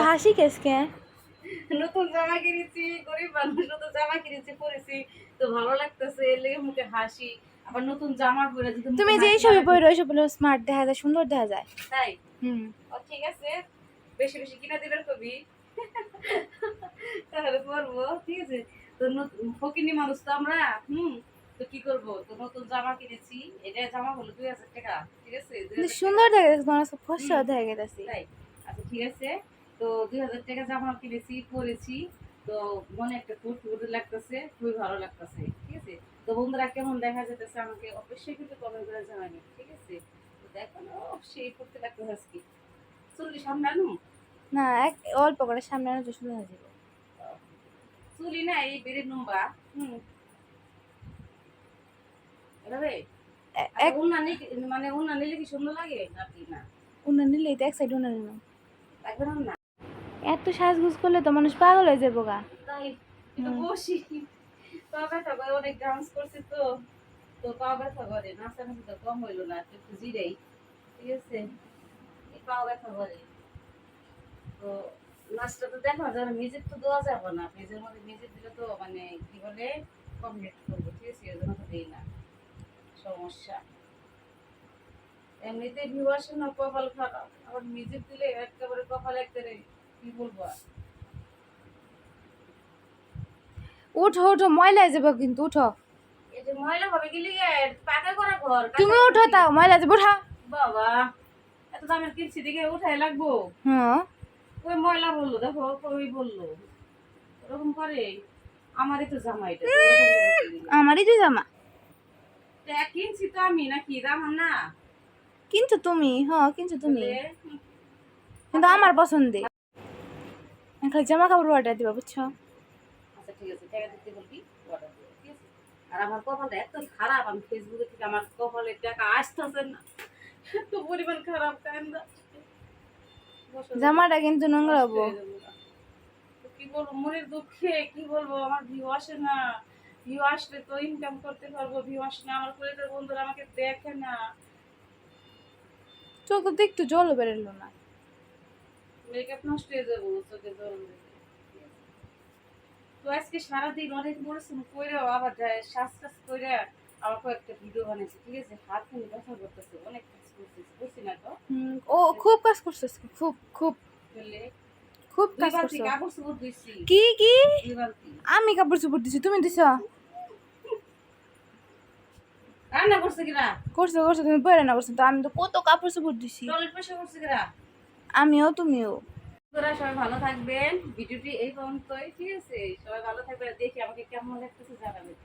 হাসি কেসকে নতুন জামা কিনেছি, গরিব মানুষ, নতুন জামা কিনেছি পরেছি, তো ভালো লাগতেছে, এর লেগে মুখে হাসি। আবার নতুন জামা পরে যদি তুমি যে এইসব পরে ওইসব স্মার্ট দেখা যায়, সুন্দর দেখা যায়। তাই হুম, ও ঠিক আছে, বেশি বেশি কিনা দিবেন কবি, তাহলে পরবো, ঠিক আছে। তো ফকিনি মানুষ তো আমরা, তো কি করব, তো নতুন জামা কিনেছি, এটা জামা হলো 2000 টাকা, ঠিক আছে। কিন্তু সুন্দর দেখা যাচ্ছে, তোমার সব ফর্সা দেখা গেছে। তাই আচ্ছা ঠিক আছে, তো 2000 টাকা জামা কিনেছি পরেছি, তো মনে একটা ফুরফুরে লাগতেছে, খুবই ভালো লাগতেছে, ঠিক আছে। তো বন্ধুরা কেমন দেখা যেতেছে আমাকে অবশ্যই কিন্তু কমেন্ট করে জানাবেন, ঠিক আছে। তো দেখো না, সেই করতে লাগতেছে আজকে, চুলি সামনে আনো, না এক অল্প করে সামনে আনো তো সুন্দর হয়ে যাবে। চুলি না এই বেড়ে নম্বা, এভাবে এক মানে উন্না নিলে কি সুন্দর লাগে নাকি না? উন্না নিলে তো এক সাইড উন্না নিল। লাগবে না? এত সাজগুজ করলে তো মানুষ পাগল হয়ে যাবো গা। তাই একটু বসি, পা ব্যথা করে, অনেক ডান্স করছি তো, তো পা ব্যথা করে, নাচানাচি তো কম হইলো না, একটু জিরাই, ঠিক আছে। এই পা ব্যথা করে, তো নাচটা তো দেখা যাবে, মিউজিক তো দেওয়া যাবে না, পেজের মধ্যে মিউজিক দিলে তো মানে কি বলে কমপ্লিট করবো, ঠিক আছে, এই জন্য তো দিই না, সমস্যা। এমনিতে ভিউ আসে না, কপাল খারাপ, আবার মিউজিক দিলে একেবারে কপাল একেবারে কি বলবো আর। উঠো উঠো, ময়লা হয়ে যাবো কিন্তু, উঠো। এই যে ময়লা হবে গেলে পাকা করা ঘর, তুমি উঠো, তাও ময়লা যাবো, উঠা। বাবা এত দামের কিনছি দেখে উঠাই লাগবো, হ্যাঁ, ওই ময়লা বললো, দেখো ওই বললো ওরকম করে, আমারই তো জামা এটা, আমারই তো জামা। কিনছি তো আমি, নাকি জামা না? কিন্তু তুমি, হ্যাঁ কিন্তু তুমি, তাহলে, কিন্তু আমার পছন্দে। খালি জামা কাপড় অর্ডার দিবা, বুঝছো? আচ্ছা ঠিক আছে, টাকা দিতে বলবি, অর্ডার দেবো, ঠিক আছে। আর আমার কপালটা এত খারাপ, আমি ফেসবুকে থেকে আমার কপালে টাকা আসতেছে না, এত পরিমাণ খারাপ কান্দা। জামাটা কিন্তু নোংরা হবো। তো কি বলবো, মনের দুঃখে কি বলবো, আমার ভিউ আসে না, ভিউ আসলে তো ইনকাম করতে পারবো, ভিউ আসে না, আমার পরিবার বন্ধুরা আমাকে দেখে না, চোখ তো একটু জল বেরোলো না। মেকআপ নষ্ট হয়ে যাবো, চোখে জল দিলে। তো আজকে সারাদিন অনেক পরিশ্রম করে আবার শ্বাস টাস করে আবার কয়েকটা ভিডিও বানিয়েছি, ঠিক আছে। হাত কিন্তু ব্যথা করতেছে, অনেক কাজ করতেছি, বুঝছি না তো। ও খুব কাজ করছো, খুব খুব বললে খুব দুই কাজ বালতি করছো। কাপড় চোপড় দিছি, কি কি? 2 বালতি। আমি কাপড় চোপড় দিছি, তুমি দিছ? রান্না করছে কিনা, করছো করছো, তুমি পরে না করছো তো, আমি তো কত কাপড় চোপড় দিছি। টয়লেট পয়সা করছে কিনা। আমিও তুমিও। তোরা সবাই ভালো থাকবেন, ভিডিওটি এই পর্যন্তই, ঠিক আছে। সবাই ভালো থাকবেন, দেখি আমাকে কেমন লাগতেছে জানাবেন।